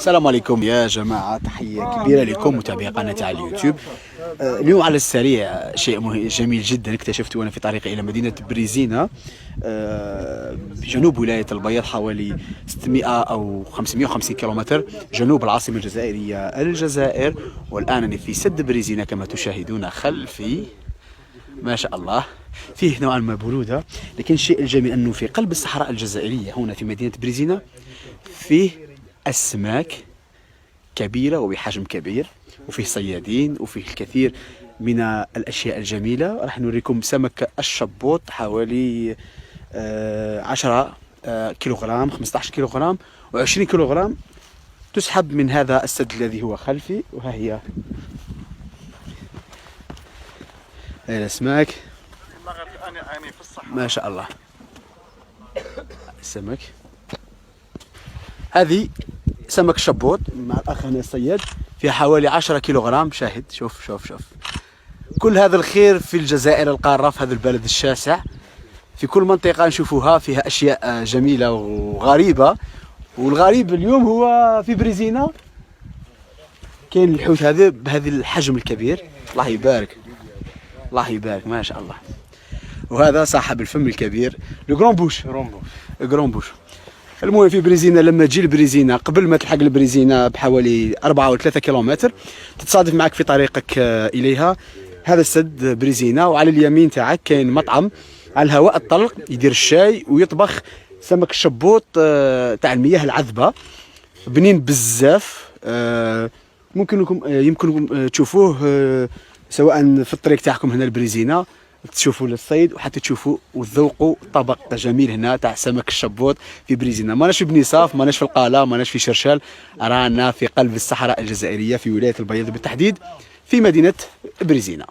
السلام عليكم يا جماعة، تحية كبيرة لكم متابعي قناتي على اليوتيوب. اليوم على السريع شيء جميل جدا اكتشفته وانا في طريقي الى مدينة بريزينا بجنوب ولاية البيض، حوالي 600 او 550 كيلومتر جنوب العاصمة الجزائرية الجزائر. والآن في سد بريزينا كما تشاهدون خلفي، ما شاء الله. فيه نوعا ما برودة، لكن الشيء الجميل أنه في قلب الصحراء الجزائرية هنا في مدينة بريزينا فيه أسماك كبيرة وبحجم كبير، وفيه صيادين، وفيه الكثير من الأشياء الجميلة. راح نوريكم سمك الشبوط حوالي 10 كيلوغرام، 15 كيلوغرام و20 كيلوغرام تسحب من هذا السد الذي هو خلفي. وها هي الأسماك، ما شاء الله. السمك هذه سمك شبوط مع الأخ هنا الصياد، فيها حوالي 10 كيلوغرام. شاهد، شوف شوف شوف. كل هذا الخير في الجزائر القارة، في هذا البلد الشاسع. في كل منطقة نشوفوها فيها أشياء جميلة وغريبة، والغريب اليوم هو في بريزينا كاين الحوت هذا بهذا الحجم الكبير. الله يبارك، الله يبارك، ما شاء الله. وهذا صاحب الفم الكبير، لو غران بوش. غران بوش. المهم في بريزينا، لما تجي لبريزينا قبل ما تلحق لبريزينا بحوالي 4 أو 3 كيلومتر تتصادف معك في طريقك إليها هذا السد بريزينا، وعلى اليمين تاعك كاين مطعم على الهواء الطلق يدير الشاي ويطبخ سمك الشبوط تاع المياه العذبة، بنين بزاف. يمكنكم تشوفوه سواء في الطريق تاعكم هنا لبريزينا، تشوفوا للصيد وحتى تشوفوا وتذوقوا طبق جميل هنا تاع سمك الشبوط في بريزينا. ماناش في بني صاف، ماناش في القاله، ماناش في شرشال، رانا في قلب الصحراء الجزائريه في ولايه البيض بالتحديد في مدينه بريزينا.